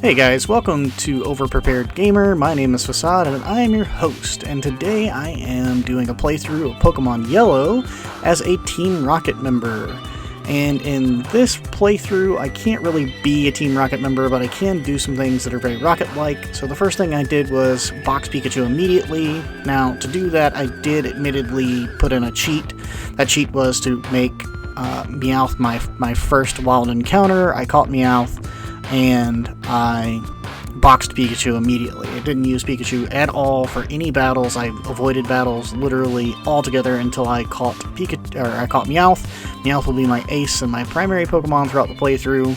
Hey guys, welcome to Overprepared Gamer. My name is Facade and I am your host, and today I am doing a playthrough of Pokemon Yellow as a Team Rocket member. And in this playthrough, I can't really be a Team Rocket member, but I can do some things that are very Rocket-like. So the first thing I did was box Pikachu immediately. Now, to do that, I did admittedly put in a cheat. That cheat was to make Meowth my first wild encounter. I caught Meowth, and I boxed Pikachu immediately. I didn't use Pikachu at all for any battles. I avoided battles literally altogether until I caught Meowth. Meowth will be my ace and my primary Pokemon throughout the playthrough.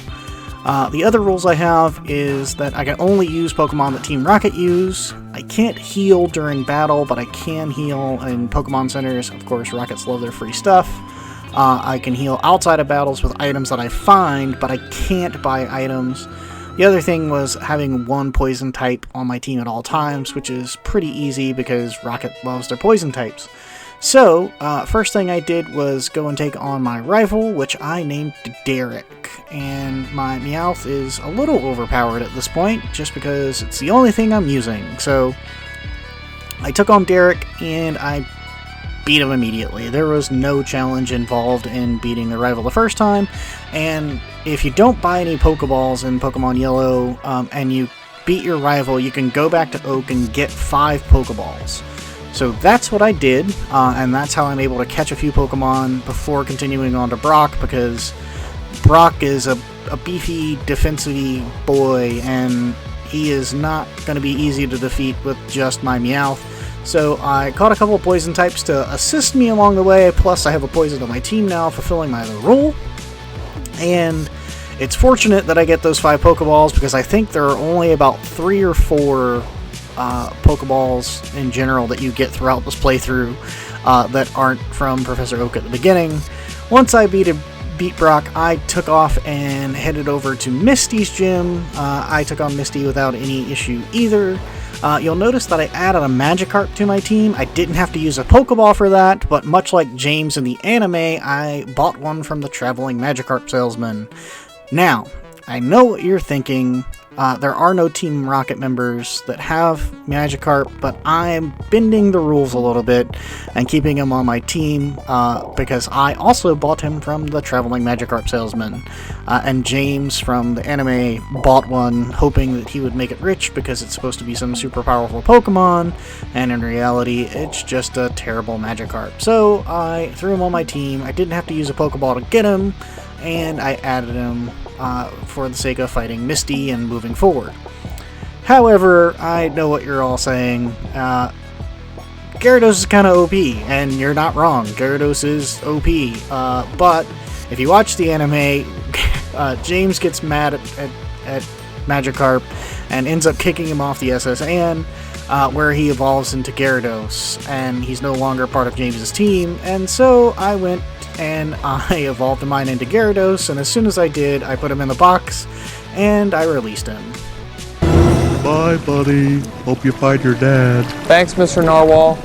The other rules I have is that I can only use Pokemon that Team Rocket use. I can't heal during battle, but I can heal in Pokemon Centers. Of course, Rockets love their free stuff. I can heal outside of battles with items that I find, but I can't buy items. The other thing was having one poison type on my team at all times, which is pretty easy because Rocket loves their poison types. So, first thing I did was go and take on my rival, which I named Derek. And my Meowth is a little overpowered at this point, just because it's the only thing I'm using. So, I took on Derek, and I beat him immediately. There was no challenge involved in beating the rival the first time, and if you don't buy any Pokeballs in Pokemon Yellow, and you beat your rival, you can go back to Oak and get 5 Pokeballs. So that's what I did, and that's how I'm able to catch a few Pokemon before continuing on to Brock, because Brock is a beefy, defensive boy, and he is not going to be easy to defeat with just my Meowth. So I caught a couple of poison types to assist me along the way, plus I have a poison on my team now, fulfilling my other role. And it's fortunate that I get those 5 Pokeballs, because I think there are only about 3 or 4 Pokeballs in general that you get throughout this playthrough that aren't from Professor Oak at the beginning. Once I beat Brock, I took off and headed over to Misty's gym. I took on Misty without any issue either. You'll notice that I added a Magikarp to my team. I didn't have to use a Pokeball for that, but much like James in the anime, I bought one from the traveling Magikarp salesman. Now, I know what you're thinking. There are no Team Rocket members that have Magikarp, but I'm bending the rules a little bit and keeping him on my team because I also bought him from the traveling Magikarp salesman. And James from the anime bought one hoping that he would make it rich because it's supposed to be some super powerful Pokemon, and in reality it's just a terrible Magikarp. So I threw him on my team. I didn't have to use a Pokeball to get him, and I added him for the sake of fighting Misty and moving forward. However, I know what you're all saying. Gyarados is kind of OP, and you're not wrong. Gyarados is OP, but if you watch the anime, James gets mad at Magikarp and ends up kicking him off the SS Anne, where he evolves into Gyarados, and he's no longer part of James's team, and so I went and I evolved mine into Gyarados, and as soon as I did, I put him in the box, and I released him. Bye, buddy. Hope you find your dad. Thanks, Mr. Narwhal.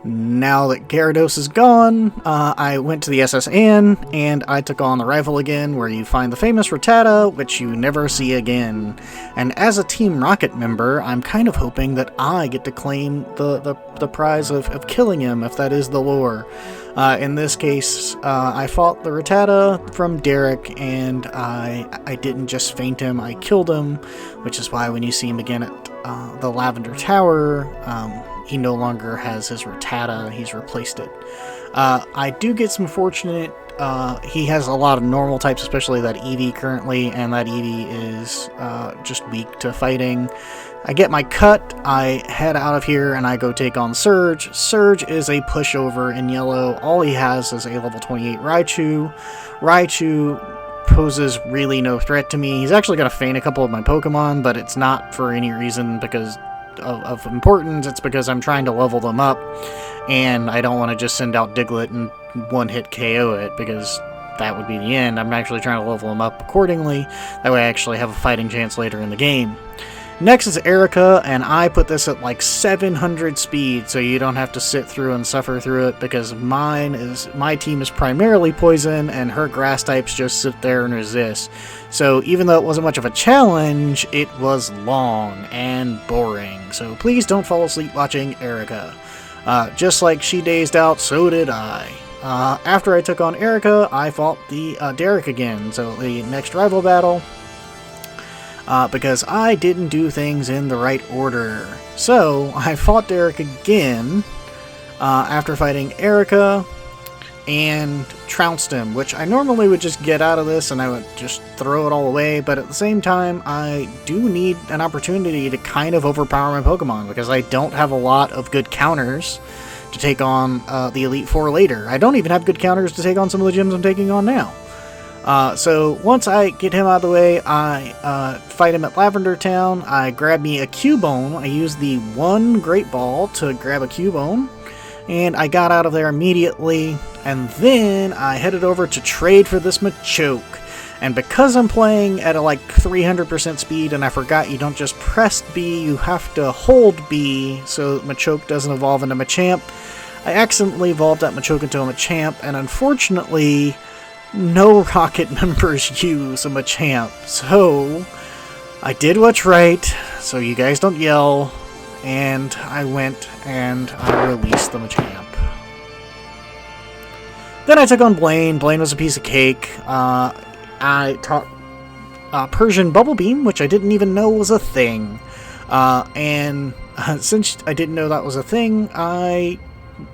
Now that Gyarados is gone, I went to the SS Anne, and I took on the rival again, where you find the famous Rattata, which you never see again. And as a Team Rocket member, I'm kind of hoping that I get to claim the prize of killing him, if that is the lore. In this case, I fought the Rattata from Derek, and I didn't just faint him, I killed him, which is why when you see him again at the Lavender Tower, he no longer has his Rattata, he's replaced it. I do get some fortunate, he has a lot of normal types, especially that Eevee currently, and that Eevee is just weak to fighting. I get my cut, I head out of here, and I go take on Surge. Surge is a pushover in Yellow. All he has is a level 28 Raichu. Raichu poses really no threat to me. He's actually going to feint a couple of my Pokemon, but it's not for any reason because of importance. It's because I'm trying to level them up, and I don't want to just send out Diglett and one-hit KO it, because that would be the end. I'm actually trying to level them up accordingly. That way I actually have a fighting chance later in the game. Next is Erica, and I put this at like 700 speed, so you don't have to sit through and suffer through it, because my team is primarily poison, and her grass types just sit there and resist. So even though it wasn't much of a challenge, it was long and boring. So please don't fall asleep watching Erica. Just like she dazed out, so did I. After I took on Erica, I fought the Derek again, so the next rival battle. Because I didn't do things in the right order. So, I fought Derek again, after fighting Erica, and trounced him, which I normally would just get out of this and I would just throw it all away, but at the same time, I do need an opportunity to kind of overpower my Pokemon, because I don't have a lot of good counters to take on the Elite Four later. I don't even have good counters to take on some of the gyms I'm taking on now. So once I get him out of the way, I fight him at Lavender Town. I grab me a Cubone. I use the one Great Ball to grab a Cubone, and I got out of there immediately. And then I headed over to trade for this Machoke. And because I'm playing at a like 300% speed, and I forgot you don't just press B, you have to hold B so Machoke doesn't evolve into Machamp, I accidentally evolved that Machoke into a Machamp, and unfortunately, no Rocket members use a Machamp, so I did what's right, so you guys don't yell, and I went and I released the Machamp. Then I took on Blaine. Blaine was a piece of cake. I taught Persian Bubble Beam, which I didn't even know was a thing, and since I didn't know that was a thing, I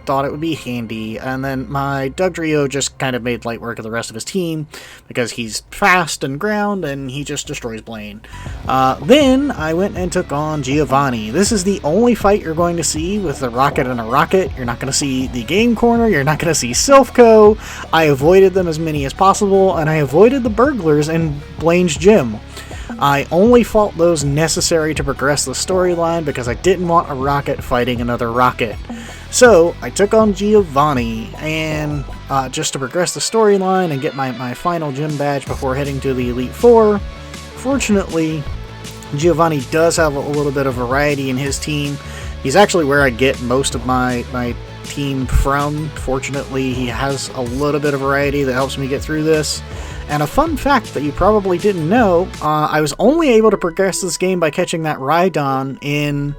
thought it would be handy, and then my Dugtrio just kind of made light work of the rest of his team, because he's fast and ground, and he just destroys Blaine. Then I went and took on Giovanni. This is the only fight you're going to see with a Rocket and a Rocket. You're not going to see the Game Corner, you're not going to see Silphco. I avoided them as many as possible, and I avoided the burglars in Blaine's gym. I only fought those necessary to progress the storyline, because I didn't want a Rocket fighting another Rocket. So, I took on Giovanni, and just to progress the storyline and get my final gym badge before heading to the Elite Four. Fortunately, Giovanni does have a little bit of variety in his team. He's actually where I get most of my team from. Fortunately, he has a little bit of variety that helps me get through this. And a fun fact that you probably didn't know, I was only able to progress this game by catching that Rhydon in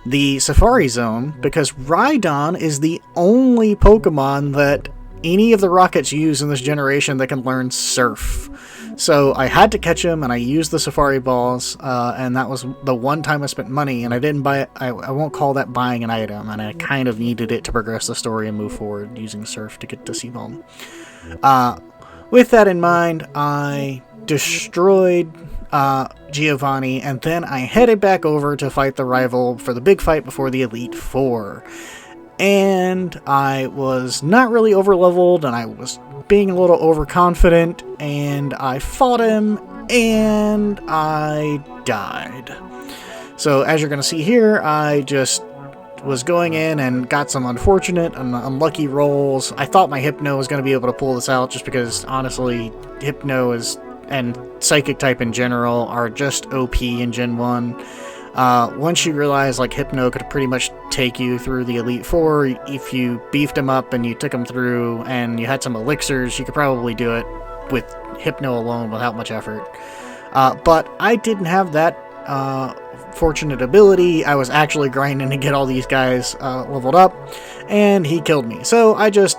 the Safari Zone, because Rhydon is the only Pokemon that any of the Rockets use in this generation that can learn Surf. So I had to catch him, and I used the Safari Balls, and that was the one time I spent money, and I didn't buy it. I won't call that buying an item, and I kind of needed it to progress the story and move forward using Surf to get to Seabalm. With that in mind, I destroyed Giovanni, and then I headed back over to fight the rival for the big fight before the Elite Four. And I was not really over-leveled, and I was being a little overconfident, and I fought him, and I died. So as you're going to see here, I just was going in and got some unfortunate and unlucky rolls. I thought my Hypno was going to be able to pull this out, just because, honestly, Hypno and Psychic type in general are just OP in Gen 1. Once you realize, like, Hypno could pretty much take you through the Elite Four, if you beefed him up and you took him through and you had some elixirs, you could probably do it with Hypno alone without much effort. But I didn't have that fortunate ability. I was actually grinding to get all these guys leveled up, and he killed me. So I just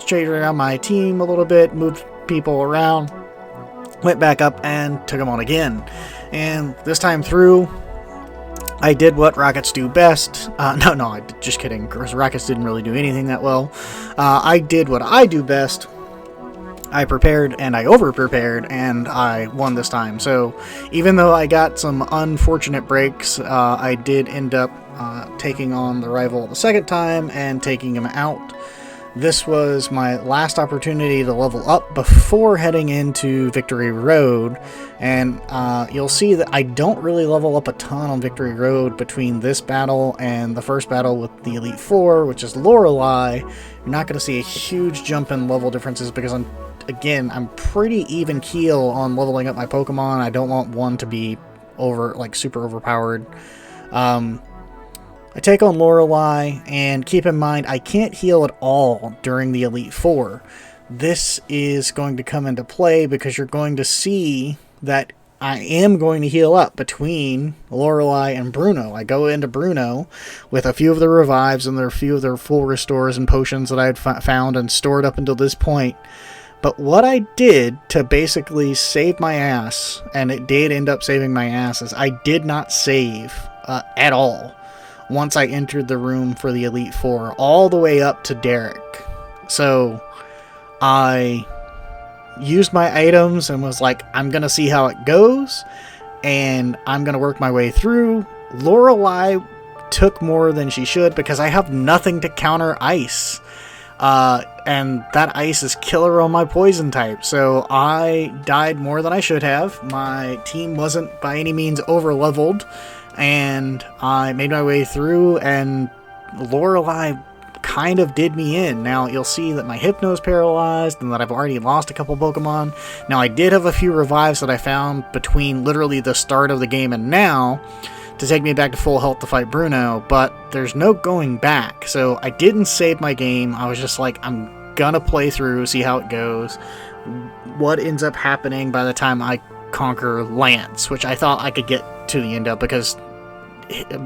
traded around my team a little bit, moved people around, went back up, and took him on again. And this time through, I did what Rockets do best. No, just kidding, because Rockets didn't really do anything that well. I did what I do best. I prepared, and I over-prepared, and I won this time. So, even though I got some unfortunate breaks, I did end up taking on the rival the second time and taking him out. This was my last opportunity to level up before heading into Victory Road, and you'll see that I don't really level up a ton on Victory Road between this battle and the first battle with the Elite Four, which is Lorelei. You're not going to see a huge jump in level differences, because I'm pretty even keel on leveling up my Pokemon. I don't want one to be super overpowered. I take on Lorelei, and keep in mind, I can't heal at all during the Elite Four. This is going to come into play because you're going to see that I am going to heal up between Lorelei and Bruno. I go into Bruno with a few of the revives and a few of their full restores and potions that I had found and stored up until this point. But what I did to basically save my ass, and it did end up saving my ass, is I did not save at all once I entered the room for the Elite Four, all the way up to Derek. So I used my items and was like, I'm going to see how it goes, and I'm going to work my way through. Lorelei took more than she should because I have nothing to counter ice. And that ice is killer on my poison type, so I died more than I should have. My team wasn't by any means over-leveled, and I made my way through, and Lorelei kind of did me in. Now, you'll see that my Hypno is paralyzed, and that I've already lost a couple Pokemon. Now, I did have a few revives that I found between literally the start of the game and now, to take me back to full health to fight Bruno, but there's no going back, so I didn't save my game. I was just like, I'm gonna play through, see how it goes, what ends up happening by the time I conquer Lance, which I thought I could get to the end of, because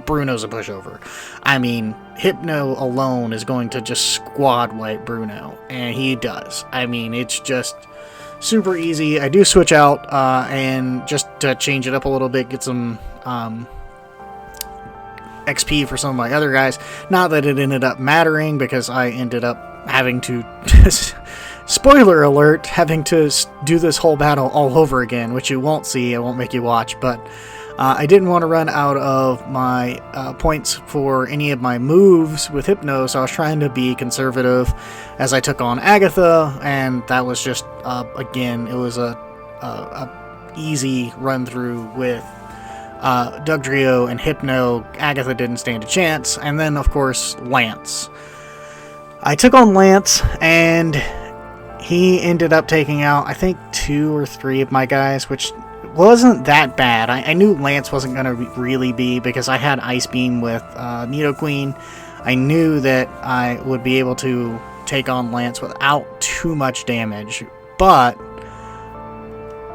Bruno's a pushover. I mean, Hypno alone is going to just squad wipe Bruno, and he does. I mean, it's just super easy. I do switch out, and just to change it up a little bit, get some XP for some of my other guys. Not that it ended up mattering, because I ended up having to spoiler alert, having to do this whole battle all over again, which you won't see, I won't make you watch, but I didn't want to run out of my points for any of my moves with Hypno, so I was trying to be conservative as I took on Agatha, and that was just, again, it was a easy run through with Dugtrio and Hypno. Agatha didn't stand a chance, and then, of course, Lance. I took on Lance, and he ended up taking out, I think, 2 or 3 of my guys, which wasn't that bad. I knew Lance wasn't going to really be, because I had Ice Beam with Nidoqueen. I knew that I would be able to take on Lance without too much damage, but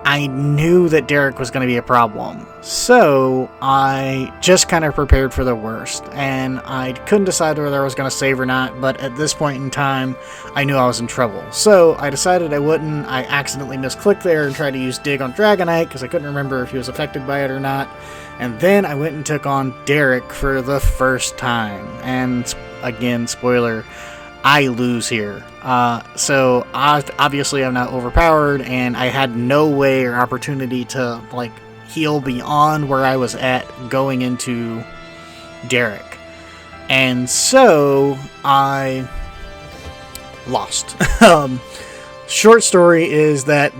I knew that Derek was going to be a problem. So I just kind of prepared for the worst, and I couldn't decide whether I was going to save or not, but at this point in time, I knew I was in trouble. So I decided I wouldn't. I accidentally misclicked there and tried to use Dig on Dragonite, because I couldn't remember if he was affected by it or not. And then I went and took on Derek for the first time. And again, spoiler, I lose here. So obviously I'm not overpowered, and I had no way or opportunity to heal beyond where I was at going into Derek. And so I lost. Short story is that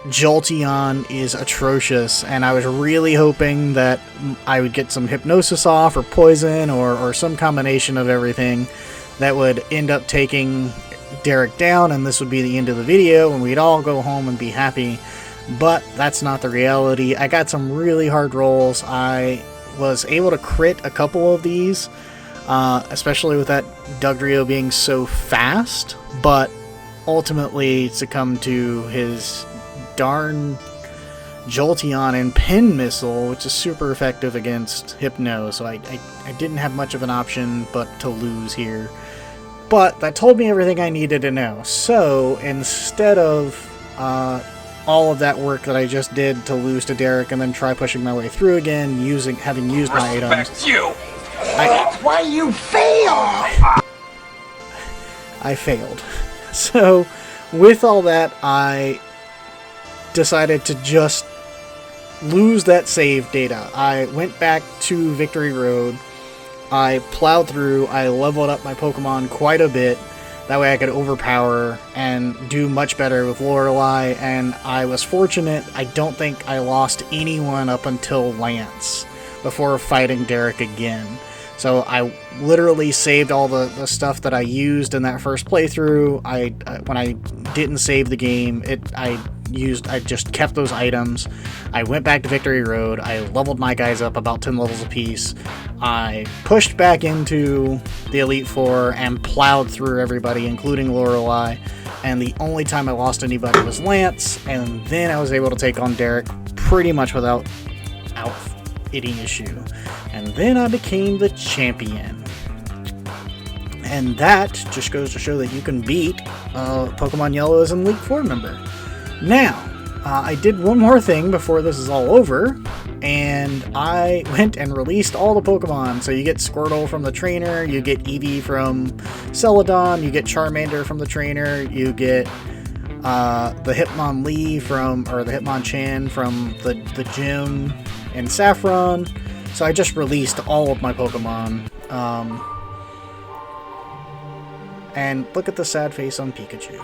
Jolteon is atrocious, and I was really hoping that I would get some Hypnosis off, or Poison, or some combination of everything that would end up taking Derek down, and this would be the end of the video, and we'd all go home and be happy. But that's not the reality. I got some really hard rolls. I was able to crit a couple of these, especially with that Dugtrio being so fast, but ultimately succumbed to his darn Jolteon and Pin Missile, which is super effective against Hypno, so I didn't have much of an option but to lose here. But that told me everything I needed to know. So instead of all of that work that I just did to lose to Derek and then try pushing my way through again, having used my items, That's why you failed! I failed. So with all that, I decided to just lose that save data. I went back to Victory Road. I plowed through. I leveled up my Pokemon quite a bit. That way I could overpower and do much better with Lorelei, and I was fortunate. I don't think I lost anyone up until Lance before fighting Derek again. So I literally saved all the stuff that I used in that first playthrough. When I didn't save the game, I just kept those items. I went back to Victory Road. I leveled my guys up about 10 levels apiece. I pushed back into the Elite Four and plowed through everybody, including Lorelei. And the only time I lost anybody was Lance, and then I was able to take on Derek pretty much without any issue. And then I became the champion. And that just goes to show that you can beat Pokemon Yellow as an Elite Four member. Now, I did one more thing before this is all over, and I went and released all the Pokemon. So you get Squirtle from the trainer, you get Eevee from Celadon, you get Charmander from the trainer, you get the Hitmonlee the Hitmonchan from the gym in Saffron. So I just released all of my Pokemon. And look at the sad face on Pikachu.